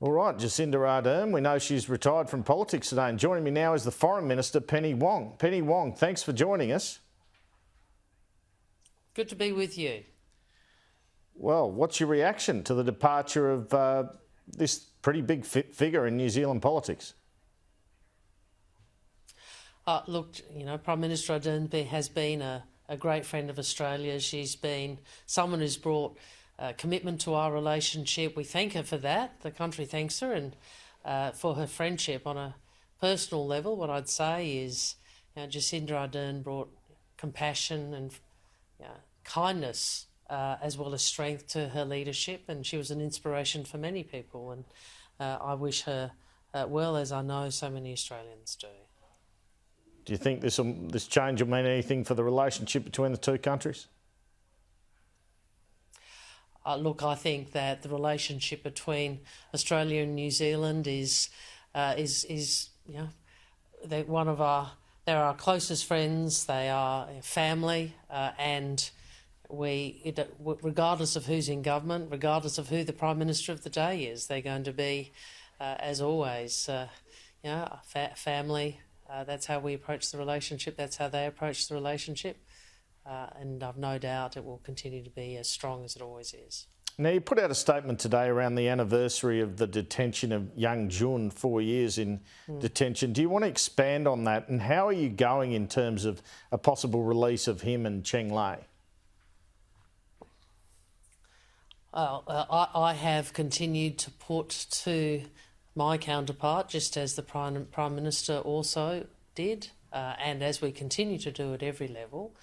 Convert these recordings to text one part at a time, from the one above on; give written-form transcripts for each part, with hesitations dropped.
All right, Jacinda Ardern, we know she's retired from politics today, and joining me now is the Foreign Minister, Penny Wong. Penny Wong, thanks for joining us. Good to be with you. Well, what's your reaction to the departure of this pretty big figure in New Zealand politics? Look, Prime Minister Ardern has been a great friend of Australia. She's been someone who's brought commitment to our relationship. We thank her for that. The country thanks her, and for her friendship. On a personal level, what I'd say is Jacinda Ardern brought compassion and kindness as well as strength to her leadership, and she was an inspiration for many people, and I wish her well, as I know so many Australians do. Do you think this change will mean anything for the relationship between the two countries? Look, I think that the relationship between Australia and New Zealand is they're our closest friends. They are family, and regardless of who's in government, regardless of who the Prime Minister of the day is, they're going to be, as always, family. That's how we approach the relationship. That's how they approach the relationship. And I've no doubt it will continue to be as strong as it always is. Now, you put out a statement today around the anniversary of the detention of young Jun, 4 years in detention. Do you want to expand on that, and how are you going in terms of a possible release of him and Cheng Lei? I have continued to put to my counterpart, just as the Prime Minister also did, and as we continue to do at every level,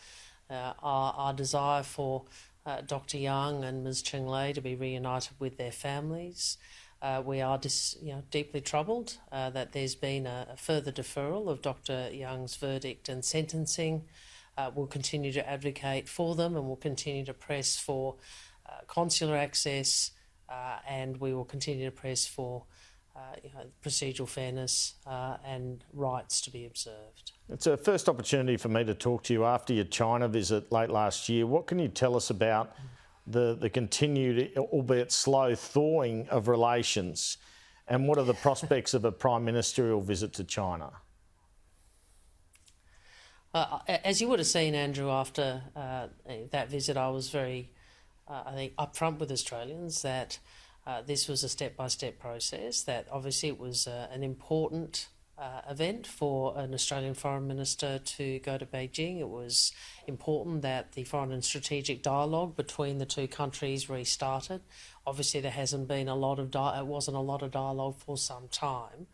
our desire for Dr. Young and Ms. Cheng Lei to be reunited with their families. We are deeply troubled that there's been a further deferral of Dr. Young's verdict and sentencing. We'll continue to advocate for them, and we'll continue to press for consular access, and we will continue to press for procedural fairness and rights to be observed. It's a first opportunity for me to talk to you after your China visit late last year. What can you tell us about the continued, albeit slow, thawing of relations, and what are the prospects of a prime ministerial visit to China? As you would have seen, Andrew, after that visit, I was very, I think, upfront with Australians that this was a step-by-step process, that obviously it was an important event for an Australian Foreign Minister to go to Beijing. It was important that the foreign and strategic dialogue between the two countries restarted. Obviously there hasn't been a lot of wasn't a lot of dialogue for some time.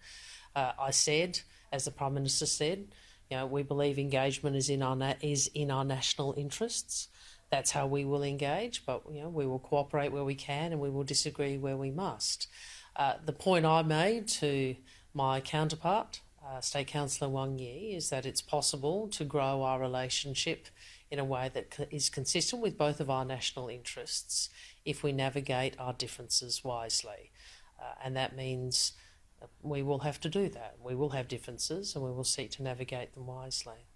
I said, as the Prime Minister said, we believe engagement is in our national interests. That's how we will engage, but we will cooperate where we can, and we will disagree where we must. The point I made to my counterpart, State Councillor Wang Yi, is that it's possible to grow our relationship in a way that is consistent with both of our national interests if we navigate our differences wisely. And that means we will have to do that. We will have differences, and we will seek to navigate them wisely.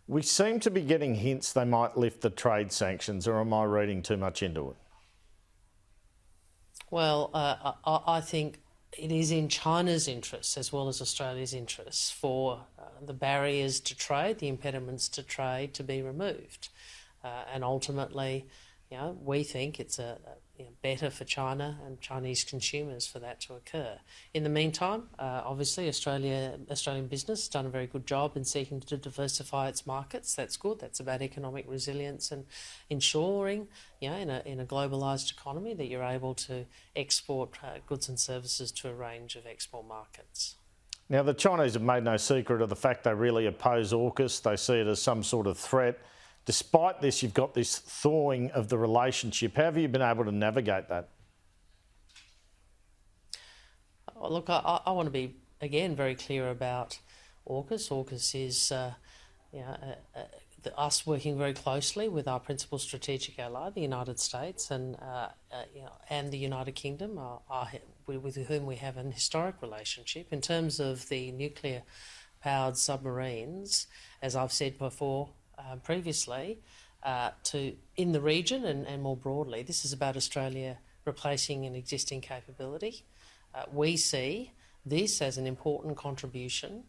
We seem to be getting hints they might lift the trade sanctions, or am I reading too much into it? Well, I think it is in China's interests as well as Australia's interests for the barriers to trade, the impediments to trade, to be removed. And ultimately, we think it's better for China and Chinese consumers for that to occur. In the meantime, obviously, Australian business has done a very good job in seeking to diversify its markets. That's good. That's about economic resilience and ensuring, in a globalised economy, that you're able to export goods and services to a range of export markets. Now, the Chinese have made no secret of the fact they really oppose AUKUS. They see it as some sort of threat. Despite this, you've got this thawing of the relationship. How have you been able to navigate that? Look, I want to be, again, very clear about AUKUS. AUKUS is us working very closely with our principal strategic ally, the United States, and the United Kingdom, with whom we have an historic relationship. In terms of the nuclear-powered submarines, as I've said before, previously, in the region and more broadly, this is about Australia replacing an existing capability. We see this as an important contribution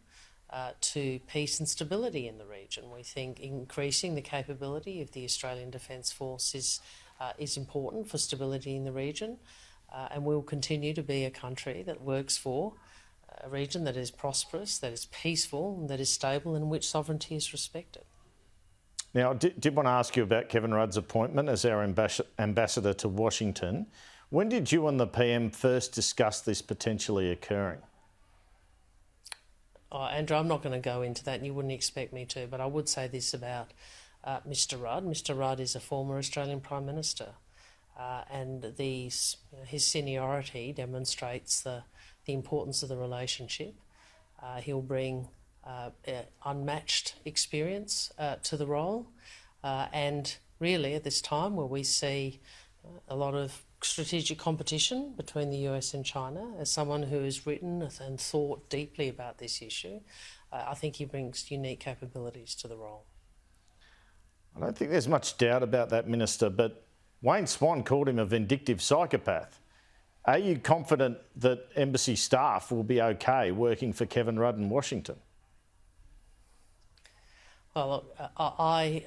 to peace and stability in the region. We think increasing the capability of the Australian Defence Force is important for stability in the region, and we will continue to be a country that works for a region that is prosperous, that is peaceful, and that is stable, and in which sovereignty is respected. Now, I did want to ask you about Kevin Rudd's appointment as our ambassador to Washington. When did you and the PM first discuss this potentially occurring? Oh, Andrew, I'm not going to go into that, and you wouldn't expect me to, but I would say this about Mr Rudd. Mr Rudd is a former Australian Prime Minister, and his seniority demonstrates the importance of the relationship. He'll bring unmatched experience to the role, and really at this time where we see a lot of strategic competition between the US and China, as someone who has written and thought deeply about this issue, I think he brings unique capabilities to the role. I don't think there's much doubt about that, Minister, but Wayne Swan called him a vindictive psychopath. Are you confident that embassy staff will be okay working for Kevin Rudd in Washington? Well, I'm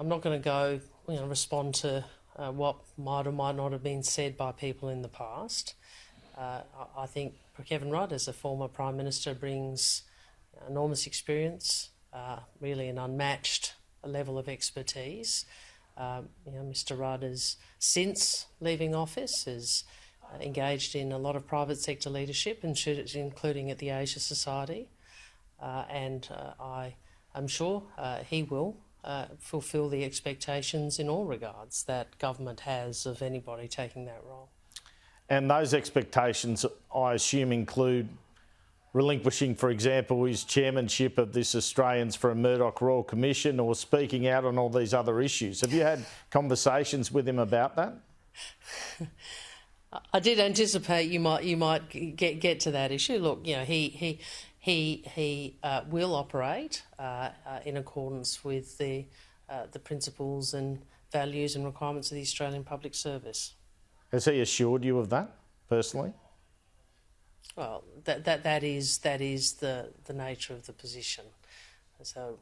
not going to go, respond to what might or might not have been said by people in the past. I think Kevin Rudd, as a former Prime Minister, brings enormous experience, really an unmatched level of expertise. Mr Rudd has, since leaving office, has engaged in a lot of private sector leadership, including at the Asia Society, and I'm sure he will fulfil the expectations in all regards that government has of anybody taking that role. And those expectations, I assume, include relinquishing, for example, his chairmanship of this Australians for a Murdoch Royal Commission, or speaking out on all these other issues. Have you had conversations with him about that? I did anticipate you might get to that issue. Look, he will operate in accordance with the principles and values and requirements of the Australian Public Service. Has he assured you of that personally? Well, that is the nature of the position. So,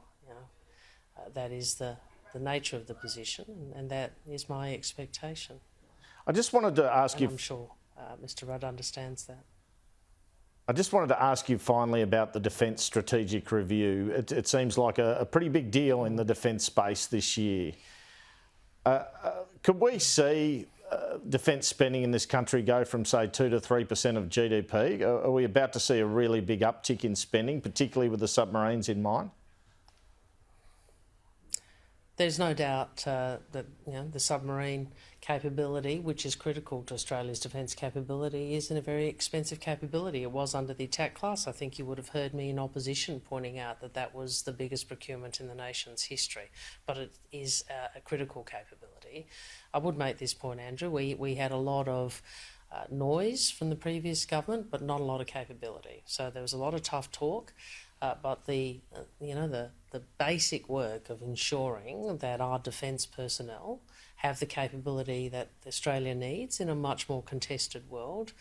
that is the nature of the position, and that is my expectation. I just wanted to ask you. I'm sure Mr Rudd understands that. I just wanted to ask you finally about the Defence Strategic Review. It seems like a pretty big deal in the defence space this year. Could we see defence spending in this country go from, say, 2 to 3% of GDP? Are we about to see a really big uptick in spending, particularly with the submarines in mind? There's no doubt that the submarine capability, which is critical to Australia's defence capability, is a very expensive capability. It was under the attack class. I think you would have heard me in opposition pointing out that was the biggest procurement in the nation's history, but it is a critical capability. I would make this point, Andrew. We had a lot of noise from the previous government, but not a lot of capability. So there was a lot of tough talk. But the basic work of ensuring that our defence personnel have the capability that Australia needs in a much more contested world,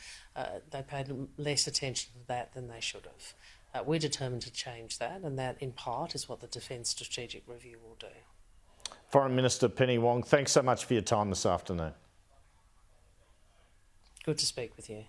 they paid less attention to that than they should have. We're determined to change that, and that in part is what the Defence Strategic Review will do. Foreign Minister Penny Wong, thanks so much for your time this afternoon. Good to speak with you.